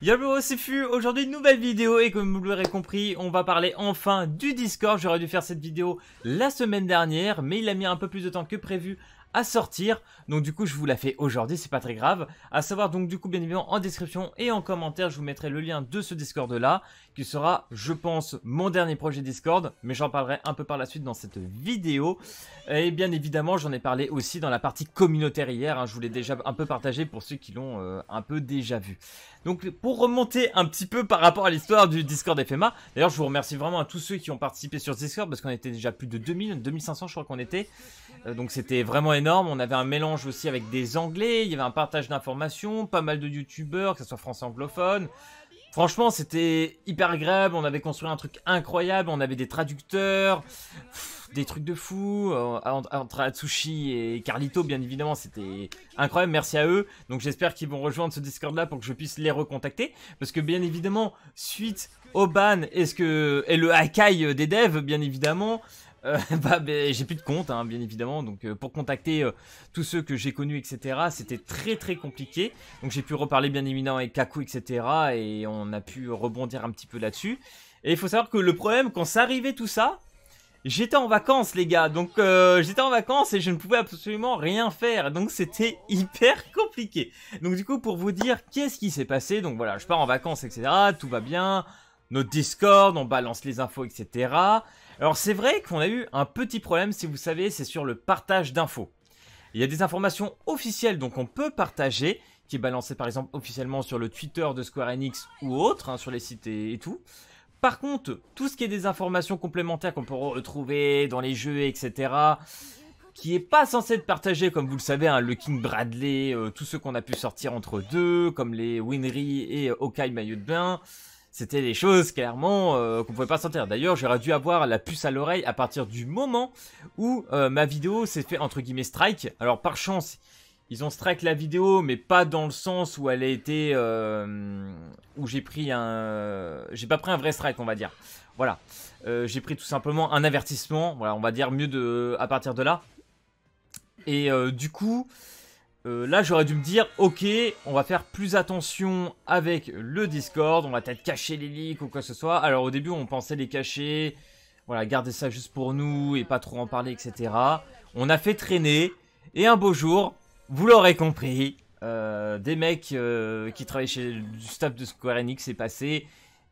Yo, c'est Fu, aujourd'hui nouvelle vidéo et comme vous l'aurez compris, on va parler enfin du Discord. J'aurais dû faire cette vidéo la semaine dernière, mais il a mis un peu plus de temps que prévu à sortir. Donc du coup je vous la fais aujourd'hui, c'est pas très grave. À savoir donc du coup bien évidemment en description et en commentaire je vous mettrai le lien de ce Discord là, qui sera je pense mon dernier projet Discord, mais j'en parlerai un peu par la suite dans cette vidéo. Et bien évidemment j'en ai parlé aussi dans la partie communautaire hier, hein. Je vous l'ai déjà un peu partagé pour ceux qui l'ont un peu déjà vu. Donc pour remonter un petit peu par rapport à l'histoire du Discord FMA, d'ailleurs je vous remercie vraiment à tous ceux qui ont participé sur ce Discord parce qu'on était déjà plus de 2000, 2500 je crois qu'on était. Donc c'était vraiment énorme, on avait un mélange aussi avec des anglais, il y avait un partage d'informations, pas mal de youtubeurs, que ce soit français anglophone. Franchement c'était hyper agréable, on avait construit un truc incroyable, on avait des traducteurs, des trucs de fou, entre Atsushi et Carlito bien évidemment, c'était incroyable, merci à eux. Donc j'espère qu'ils vont rejoindre ce Discord là pour que je puisse les recontacter, parce que bien évidemment, suite au ban et le hackaï des devs bien évidemment, j'ai plus de compte hein, bien évidemment, donc pour contacter tous ceux que j'ai connus etc, c'était très compliqué. Donc j'ai pu reparler bien évidemment avec Kaku etc, et on a pu rebondir un petit peu là-dessus. Et il faut savoir que le problème quand ça arrivait tout ça, j'étais en vacances les gars, donc j'étais en vacances et je ne pouvais absolument rien faire, donc c'était hyper compliqué. Donc du coup pour vous dire qu'est-ce qui s'est passé, donc voilà je pars en vacances etc, tout va bien, notre Discord, on balance les infos etc. Alors c'est vrai qu'on a eu un petit problème si vous savez, c'est sur le partage d'infos. Il y a des informations officielles donc on peut partager, qui est balancé par exemple officiellement sur le Twitter de Square Enix ou autre, hein, sur les sites et tout. Par contre, tout ce qui est des informations complémentaires qu'on peut retrouver dans les jeux, etc., qui est pas censé être partagé, comme vous le savez, hein, le King Bradley, tous ceux qu'on a pu sortir entre deux, comme les Winry et Hawkeye Maillot de Bain, c'était des choses clairement qu'on pouvait pas sortir. D'ailleurs, j'aurais dû avoir la puce à l'oreille à partir du moment où ma vidéo s'est fait entre guillemets strike. Alors par chance, ils ont strike la vidéo, mais pas dans le sens où elle a été... où j'ai pris un... j'ai pas pris un vrai strike, on va dire. Voilà. J'ai pris tout simplement un avertissement. Voilà, on va dire mieux à partir de là. Et du coup... là j'aurais dû me dire ok on va faire plus attention avec le Discord, on va peut-être cacher les leaks ou quoi que ce soit. Alors au début on pensait les cacher, voilà garder ça juste pour nous et pas trop en parler etc. On a fait traîner et un beau jour, vous l'aurez compris, des mecs qui travaillent chez du staff de Square Enix est passé.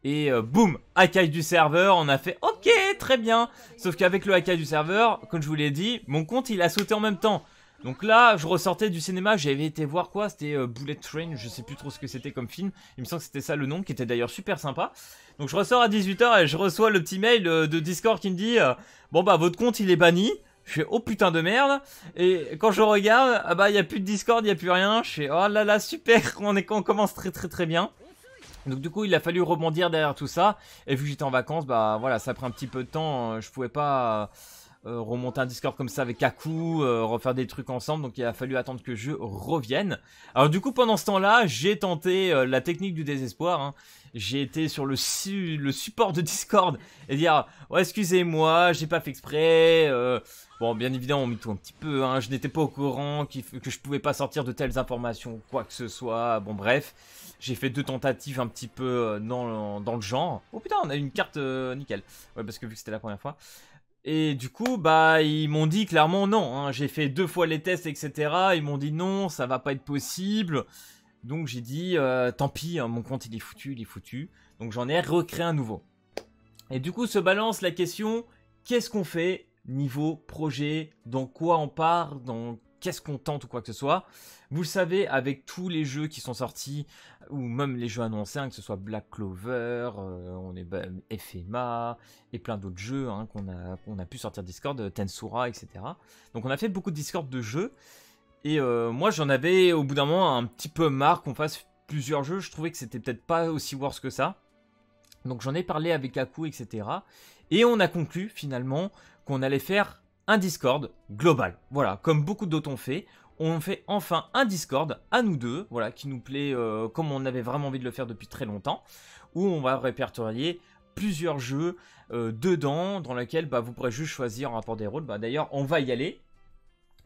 Et boum, hackage du serveur, on a fait ok très bien. Sauf qu'avec le hackage du serveur, comme je vous l'ai dit, mon compte il a sauté en même temps. Donc là, je ressortais du cinéma, j'avais été voir quoi, c'était Bullet Train, je sais plus trop ce que c'était comme film. Il me semble que c'était ça le nom, qui était d'ailleurs super sympa. Donc je ressors à 18 h et je reçois le petit mail de Discord qui me dit bon bah votre compte il est banni. Je fais oh putain de merde. Et quand je regarde, ah bah il y a plus de Discord, il y a plus rien. Je fais oh là là super, on commence très bien. Donc du coup il a fallu rebondir derrière tout ça. Et vu que j'étais en vacances, bah voilà ça a pris un petit peu de temps, je pouvais pas... remonter un Discord comme ça avec Kaku, refaire des trucs ensemble, donc il a fallu attendre que je revienne. Alors du coup pendant ce temps-là, j'ai tenté la technique du désespoir, hein. J'ai été sur le support de Discord et dire ouais excusez-moi, j'ai pas fait exprès. Bon bien évidemment on m'y tout un petit peu, hein. Je n'étais pas au courant que je pouvais pas sortir de telles informations, quoi que ce soit. Bon bref, j'ai fait 2 tentatives un petit peu dans le genre. Oh putain on a une carte nickel. Ouais parce que vu que c'était la première fois. Et du coup, bah, ils m'ont dit clairement non, hein. J'ai fait 2 fois les tests, etc. Ils m'ont dit non, ça va pas être possible. Donc j'ai dit, tant pis, hein, mon compte il est foutu. Donc j'en ai recréé un nouveau. Et du coup, se balance la question, qu'est-ce qu'on fait niveau projet, dans quoi on part, dans qu'est-ce qu'on tente ou quoi que ce soit. Vous le savez, avec tous les jeux qui sont sortis, ou même les jeux annoncés, hein, que ce soit Black Clover, FMA, et plein d'autres jeux hein, qu'on a pu sortir Discord, Tensura, etc. Donc on a fait beaucoup de Discord de jeux, et moi j'en avais au bout d'un moment un petit peu marre qu'on fasse plusieurs jeux, je trouvais que c'était peut-être pas aussi worse que ça. Donc j'en ai parlé avec Aku, etc. Et on a conclu finalement qu'on allait faire un Discord global. Voilà, comme beaucoup d'autres ont fait. On fait enfin un Discord à nous deux, voilà, qui nous plaît comme on avait vraiment envie de le faire depuis très longtemps, où on va répertorier plusieurs jeux dedans, dans lesquels bah, vous pourrez juste choisir en rapport des rôles. Bah, d'ailleurs, on va y aller.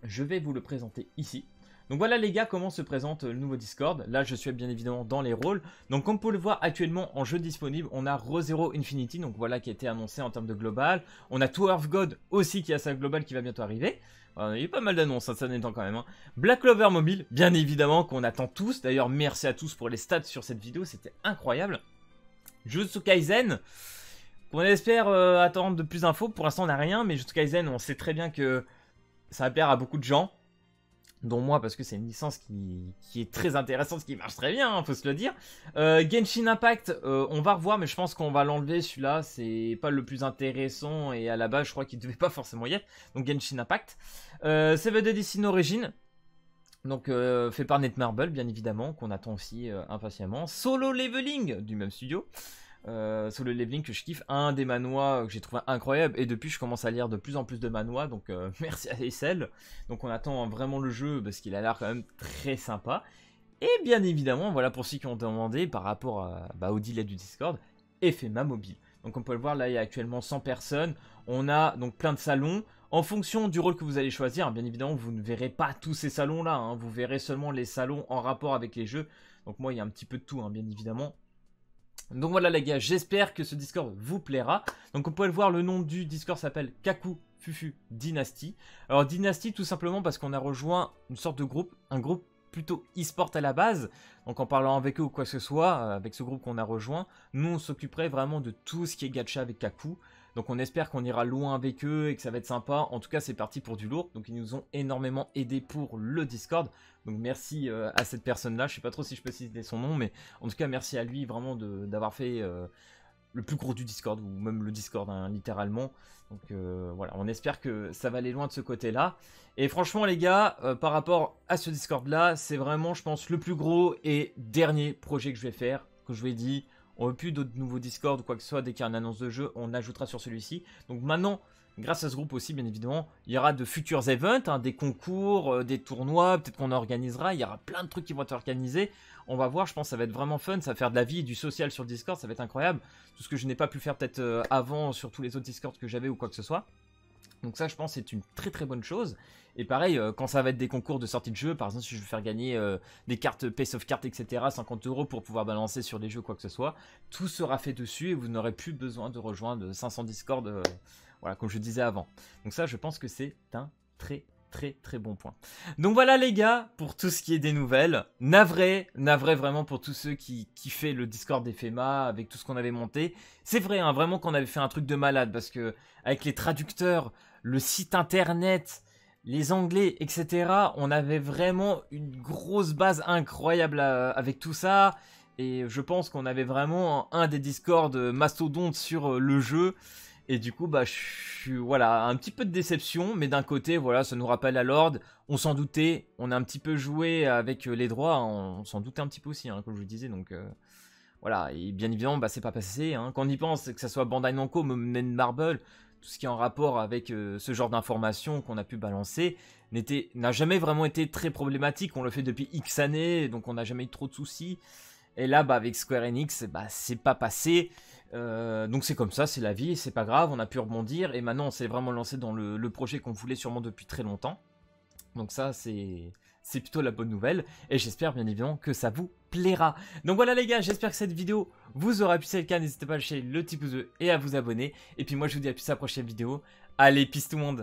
Je vais vous le présenter ici. Donc voilà les gars comment se présente le nouveau Discord. Là je suis bien évidemment dans les rôles. Donc comme vous pouvez le voir actuellement en jeu disponible, on a ReZero Infinity, donc voilà qui a été annoncé en termes de global. On a Tower of God aussi qui a sa global qui va bientôt arriver. Il y a pas mal d'annonces, ça n'est temps quand même. Hein. Black Clover Mobile, bien évidemment qu'on attend tous. D'ailleurs merci à tous pour les stats sur cette vidéo, c'était incroyable. Jujutsu Kaisen, qu'on espère attendre de plus d'infos. Pour l'instant on n'a rien, mais Jujutsu Kaisen on sait très bien que ça va plaire à beaucoup de gens. Dont moi, parce que c'est une licence qui est très intéressante, qui marche très bien, hein, faut se le dire. Genshin Impact, on va revoir, mais je pense qu'on va l'enlever, celui-là, c'est pas le plus intéressant, et à la base, je crois qu'il devait pas forcément y être. Donc Genshin Impact. Seven Deadly Origin, donc fait par Netmarble, bien évidemment, qu'on attend aussi impatiemment. Solo Leveling, du même studio. Solo Leveling que je kiffe, un des manhwas que j'ai trouvé incroyable, et depuis je commence à lire de plus en plus de manhwas, donc merci à Essel. Donc on attend vraiment le jeu parce qu'il a l'air quand même très sympa. Et bien évidemment, voilà pour ceux qui ont demandé par rapport au delay du Discord, FMA Mobile. Donc on peut le voir, là il y a actuellement 100 personnes, on a donc plein de salons. En fonction du rôle que vous allez choisir, bien évidemment vous ne verrez pas tous ces salons là, hein, vous verrez seulement les salons en rapport avec les jeux. Donc moi il y a un petit peu de tout, hein, bien évidemment. Donc voilà les gars, j'espère que ce Discord vous plaira. Donc on peut le voir, le nom du Discord s'appelle Kaku Fufu Dynasty. Alors Dynasty tout simplement parce qu'on a rejoint une sorte de groupe, un groupe plutôt e-sport à la base. Donc en parlant avec eux ou quoi que ce soit, avec ce groupe qu'on a rejoint, nous on s'occuperait vraiment de tout ce qui est gacha avec Kaku. Donc on espère qu'on ira loin avec eux et que ça va être sympa. En tout cas c'est parti pour du lourd. Donc ils nous ont énormément aidé pour le Discord. Donc merci à cette personne là. Je sais pas trop si je peux citer son nom, mais en tout cas merci à lui vraiment d'avoir fait le plus gros du Discord, ou même le Discord hein, littéralement. Donc voilà, on espère que ça va aller loin de ce côté là. Et franchement les gars, par rapport à ce Discord là, c'est vraiment je pense le plus gros et dernier projet que je vais faire, que je vous ai dit. On veut plus d'autres nouveaux Discord ou quoi que ce soit. Dès qu'il y a une annonce de jeu, on ajoutera sur celui-ci. Donc maintenant, grâce à ce groupe aussi, bien évidemment, il y aura de futurs events, hein, des concours, des tournois, peut-être qu'on organisera. Il y aura plein de trucs qui vont être organisés. On va voir, je pense que ça va être vraiment fun. Ça va faire de la vie et du social sur le Discord, ça va être incroyable. Tout ce que je n'ai pas pu faire peut-être avant sur tous les autres Discords que j'avais ou quoi que ce soit. Donc ça, je pense, c'est une très très bonne chose. Et pareil, quand ça va être des concours de sortie de jeu, par exemple, si je veux faire gagner des cartes Pace of Cartes, etc., 50 € pour pouvoir balancer sur les jeux, quoi que ce soit, tout sera fait dessus et vous n'aurez plus besoin de rejoindre 500 Discord, voilà, comme je disais avant. Donc ça, je pense que c'est un très très bon point. Donc voilà les gars, pour tout ce qui est des nouvelles, navré vraiment pour tous ceux qui kiffaient le Discord des FEMA avec tout ce qu'on avait monté. C'est vrai, hein, vraiment qu'on avait fait un truc de malade parce que avec les traducteurs, le site internet, les anglais, etc., on avait vraiment une grosse base incroyable avec tout ça. Et je pense qu'on avait vraiment un des Discords mastodontes sur le jeu. Et du coup, bah, je suis, voilà, un petit peu de déception, mais d'un côté, voilà, ça nous rappelle à Lord. On s'en doutait, on a un petit peu joué avec les droits, on s'en doutait un petit peu aussi, hein, comme je vous disais, donc voilà. Et bien évidemment, bah, c'est pas passé. Hein. Quand on y pense, que ça soit Bandai Namco, même Netmarble, tout ce qui est en rapport avec ce genre d'informations qu'on a pu balancer, n'a jamais vraiment été très problématique. On le fait depuis X années, donc on n'a jamais eu trop de soucis. Et là, bah, avec Square Enix, bah, c'est pas passé. Donc c'est comme ça, c'est la vie, c'est pas grave, on a pu rebondir. Et maintenant, on s'est vraiment lancé dans le projet qu'on voulait sûrement depuis très longtemps. Donc ça, c'est plutôt la bonne nouvelle. Et j'espère bien évidemment que ça vous plaira. Donc voilà les gars, j'espère que cette vidéo vous aura plu. Si c'est le cas, n'hésitez pas à lâcher le petit pouce bleu et à vous abonner. Et puis moi, je vous dis à plus à la prochaine vidéo. Allez, peace tout le monde!